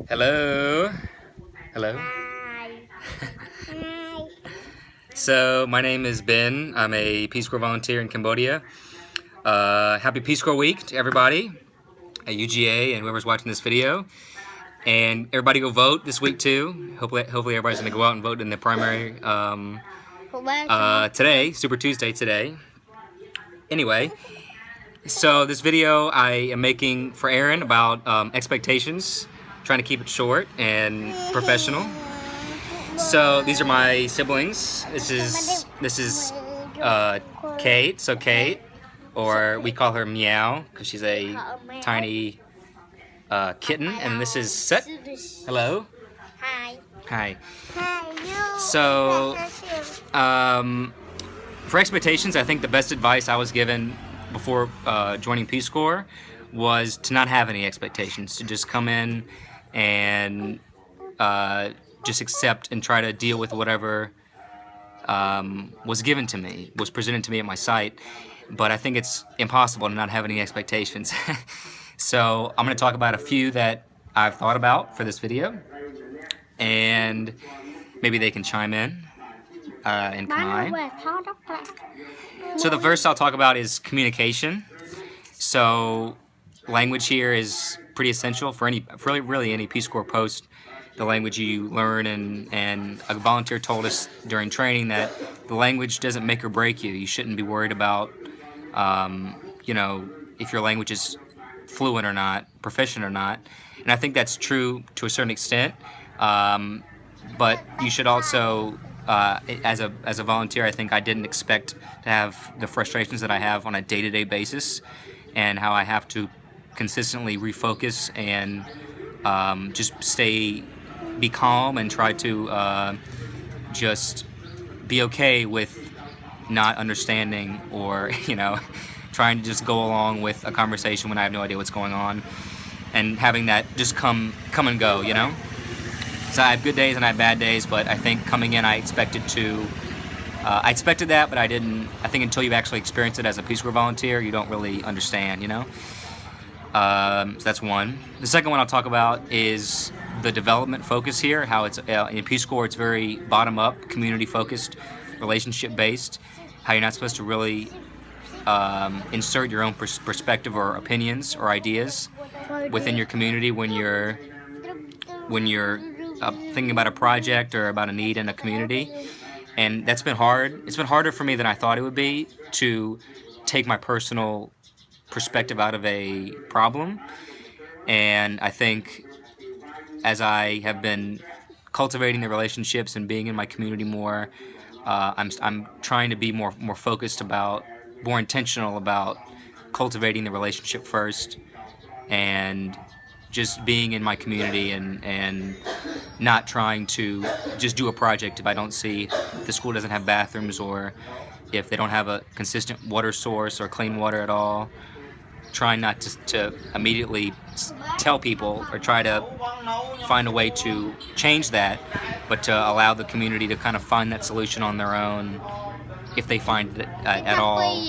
Hello. Hello. Hi. Hi. So my name is Ben. I'm a Peace Corps volunteer in Cambodia. Happy Peace Corps Week to everybody at UGA and whoever's watching this video. And everybody go vote this week too. Hopefully everybody's gonna go out and vote in the primary today, Super Tuesday today. Anyway, so this video I am making for Aaron about expectations, trying to keep it short and professional. So these are my siblings. This is Kate. So Kate, or we call her Meow because she's a tiny kitten. And this is Set. Hello. Hi. Hi. Hi. So for expectations, I think the best advice I was given before joining Peace Corps was to not have any expectations, to just come in and just accept and try to deal with whatever was given to me, was presented to me at my site. But I think it's impossible to not have any expectations. So I'm going to talk about a few that I've thought about for this video, and maybe they can chime in and comment. So the first I'll talk about is communication. So language here is pretty essential for really any Peace Corps post. The language you learn, and a volunteer told us during training that the language doesn't make or break you. You shouldn't be worried about, if your language is fluent or not, proficient or not. And I think that's true to a certain extent. But you should also, as a volunteer, I think I didn't expect to have the frustrations that I have on a day-to-day basis, and how I have to consistently refocus and just be calm and try to just be okay with not understanding, or trying to just go along with a conversation when I have no idea what's going on, and having that just come and go. So I have good days and I have bad days, but I think coming in I expected that, but I didn't. I think until you've actually experienced it as a Peace Corps volunteer, you don't really understand, So that's one. The second one I'll talk about is the development focus here, how it's in Peace Corps it's very bottom-up, community-focused, relationship-based, how you're not supposed to really insert your own perspective or opinions or ideas within your community when you're thinking about a project or about a need in a community. And that's been hard. It's been harder for me than I thought it would be to take my personal perspective out of a problem. And I think as I have been cultivating the relationships and being in my community more, I'm trying to be more focused about, more intentional about cultivating the relationship first, and just being in my community and not trying to just do a project if I don't see the school doesn't have bathrooms, or if they don't have a consistent water source or clean water at all. Trying not to immediately tell people or try to find a way to change that, but to allow the community to kind of find that solution on their own if they find it at all,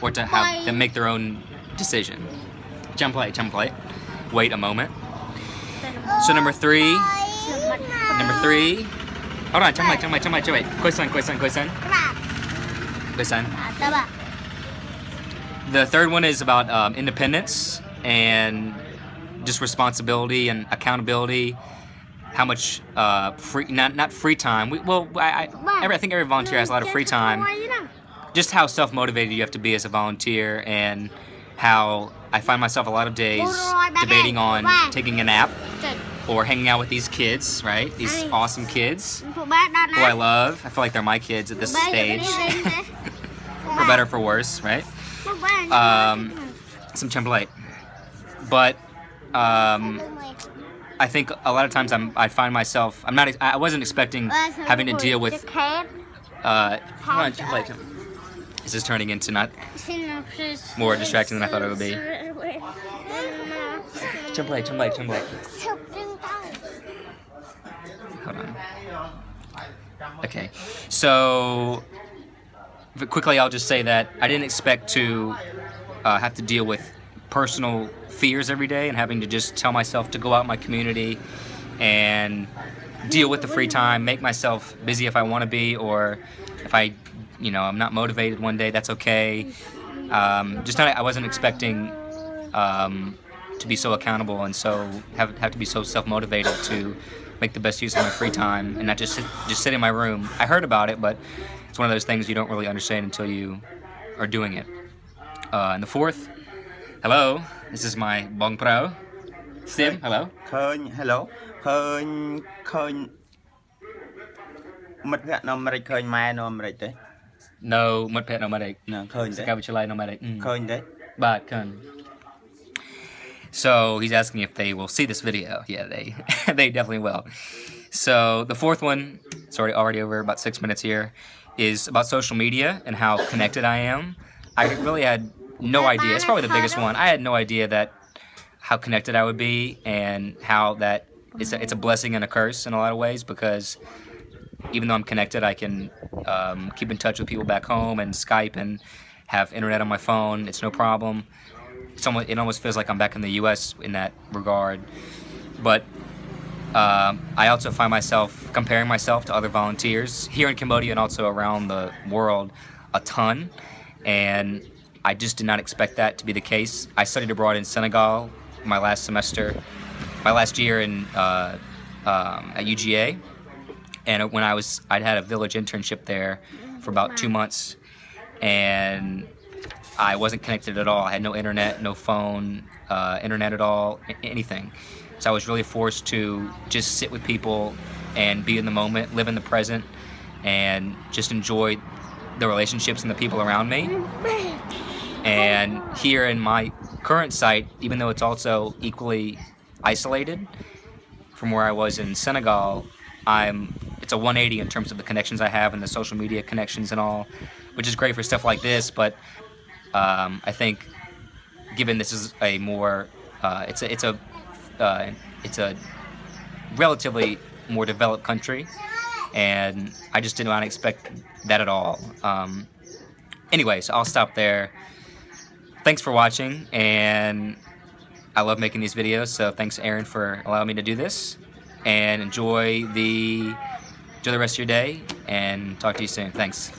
or to have them make their own decision. Champlay. Wait a moment. So number three. Hold on, champlay. Question. The third one is about independence and just responsibility and accountability. How much not free time. I think every volunteer has a lot of free time. Just how self-motivated you have to be as a volunteer, and how I find myself a lot of days debating on taking a nap or hanging out with these kids, right? These awesome kids who I love. I feel like they're my kids at this stage, for better or for worse, right? Some champlay. But I think a lot of times I find myself, I wasn't expecting having to deal with this is turning into not more distracting than I thought it would be. Champlay. Hold on. Okay, so quickly I'll just say that I didn't expect to have to deal with personal fears every day and having to just tell myself to go out in my community and deal with the free time, make myself busy if I want to be, or if I'm not motivated one day, that's okay. I wasn't expecting to be so accountable and so have to be so self-motivated to make the best use of my free time and not just sit in my room. I heard about it, but it's one of those things you don't really understand until you are doing it. And the fourth, hello, this is my bong pro. Sim, hello. ឃើញ hello ឃើញមិត្តភ័ក្តិនៅអាមេរិកឃើញម៉ែនៅអាមេរិកទេ No, មិត្តភ័ក្តិនៅអាមេរិក ណាឃើញទេ សកលវិទ្យាល័យនៅអាមេរិក ឃើញទេ បាទឃើញ So he's asking if they will see this video. Yeah, they they definitely will. So the fourth one, it's already over about 6 minutes here, is about social media and how connected I am. I really had no idea. It's probably the biggest one. I had no idea that how connected I would be and how that it's a blessing and a curse in a lot of ways, because even though I'm connected, I can keep in touch with people back home and Skype and have internet on my phone. It's no problem. It almost feels like I'm back in the U.S. in that regard. But I also find myself comparing myself to other volunteers here in Cambodia and also around the world a ton. And I just did not expect that to be the case. I studied abroad in Senegal my last year at UGA. And when I'd had a village internship there for about 2 months, and I wasn't connected at all. I had no internet, no phone, internet at all, anything. So I was really forced to just sit with people and be in the moment, live in the present, and just enjoy the relationships and the people around me. And here in my current site, even though it's also equally isolated from where I was in Senegal, it's a 180 in terms of the connections I have and the social media connections and all, which is great for stuff like this. But I think, given this is a more, it's a relatively more developed country, and I just did not expect that at all. Anyways, I'll stop there. Thanks for watching, and I love making these videos, so thanks Aaron for allowing me to do this, and enjoy the rest of your day, and talk to you soon. Thanks.